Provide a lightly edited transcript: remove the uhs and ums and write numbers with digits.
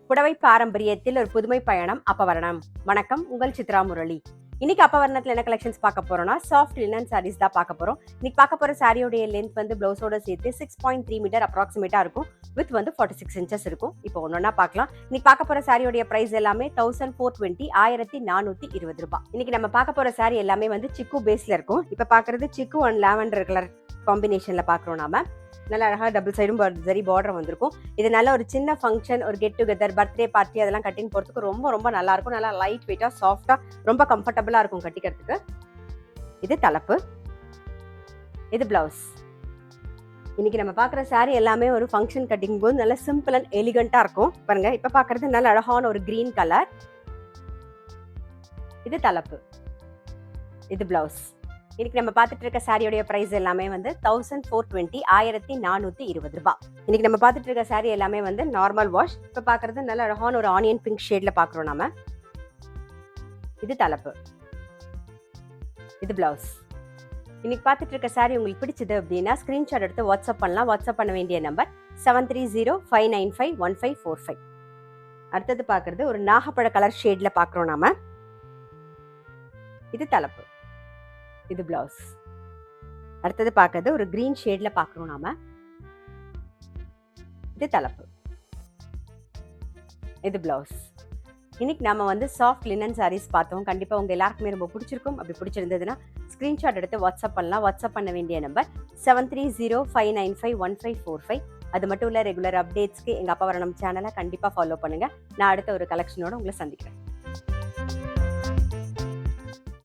புடவை பாரம்பரியத்தில் ஒரு புதுமை பயணம் அப்பவரணம். வணக்கம், உங்கள் சித்ரா முரளி. இன்னைக்கு அப்பவரணத்துல என்ன கலெக்ஷன்ஸ் பார்க்க போறோம்னா சாஃப்ட் லினன் சாரீஸ் தான் பார்க்க போறோம். இன்னைக்கு பார்க்க போற சாரியோடைய லென்த் வந்து பிளவுஸோட சேர்த்து 6.3 மீட்டர் அப்ராக்சிமேட்டா இருக்கும். வித் வந்து 46 இன்ச்சஸ் இருக்கும். இப்போ ஒன்னொன்னா பார்க்கலாம். இன்னைக்கு பார்க்க போற சாரியோடைய பிரைஸ் எல்லாமே 1420, 1420 ரூபாய். இன்னைக்கு நம்ம பார்க்க போற சாரி எல்லாமே வந்து சிக்கு பேஸ்ல இருக்கும். இப்ப பாக்குறது சிக்கு அண்ட் லாவெண்டர் கலர் காம்பினேஷன்ல பாக்குறோம். நாம நல்லா அழகா டபுள் சைடும் சரி பார்டர் வந்திருக்கும். இது நல்ல ஒரு சின்ன ஃபங்க்ஷன், ஒரு கெட் டுகெதர், பர்த்டே பார்ட்டி அதெல்லாம் கட்டின்னு போறதுக்கு ரொம்ப ரொம்ப நல்லா இருக்கும். நல்லா லைட் வெயிட்டா சாஃப்டா ரொம்ப கம்ஃபர்டபுளா இருக்கும் கட்டிக்கிறதுக்கு. இது தலைப்பு, இது பிளவுஸ். இன்னைக்கு நம்ம பாக்குற சாரி எல்லாமே ஒரு ஃபங்க்ஷன் கட்டிங் போது நல்ல சிம்பிள் அண்ட் எலிகண்டா இருக்கும். பாருங்க, இப்ப பாக்குறது நல்ல அழகான ஒரு கிரீன் கலர். இது தலைப்பு, இது பிளவுஸ். இன்னைக்கு நம்ம பார்த்துட்டு இருக்க சாரியோடைய பிரைஸ் எல்லாமே வந்து 1420, 1420 ரூபாய். இன்னைக்கு நம்ம பார்த்துட்டு இருக்க சாரி எல்லாமே வந்து நார்மல் வாஷ். இப்ப பாக்குறது நல்ல அழகான ஒரு ஆனியன் பிங்க் ஷேட்ல பாக்குறோம் நாம. இது தலைப்பு, இது பிளவுஸ். இன்னைக்கு பார்த்துட்டு இருக்க சாரி உங்களுக்கு பிடிச்சது அப்படின்னா ஸ்கிரீன்ஷாட் எடுத்து வாட்ஸ்அப் பண்ணலாம். வாட்ஸ்அப் பண்ண வேண்டிய நம்பர் 7305951545. அடுத்தது பாக்குறது ஒரு நாகப்பழ கலர் ஷேட்ல பாக்குறோம் நாம. இது தலைப்பு, இது பிளவுஸ். அடுத்தது பார்க்கறது ஒரு கிரீன் ஷேட்ல பாக்குறோம் நாம. இது தலைப்பு, இது பிளவுஸ். இன்னைக்கு நாம வந்து சாஃப்ட் லினன் சாரீஸ் பார்த்தோம். கண்டிப்பா உங்க எல்லாருக்குமே ரொம்ப பிடிச்சிருக்கும். அப்படி பிடிச்சிருந்ததுன்னா ஸ்கிரீன்ஷாட் எடுத்து வாட்ஸ்அப் பண்ணலாம். வாட்ஸ்அப் பண்ண வேண்டிய நம்பர் 7305951545. அது மட்டும் இல்ல, ரெகுலர் அப்டேட்ஸ்க்கு எங்க அப்பவரணம் சேனலை கண்டிப்பா ஃபாலோ பண்ணுங்க. நான் அடுத்த ஒரு கலெக்ஷனோட உங்களை சந்திக்கிறேன்.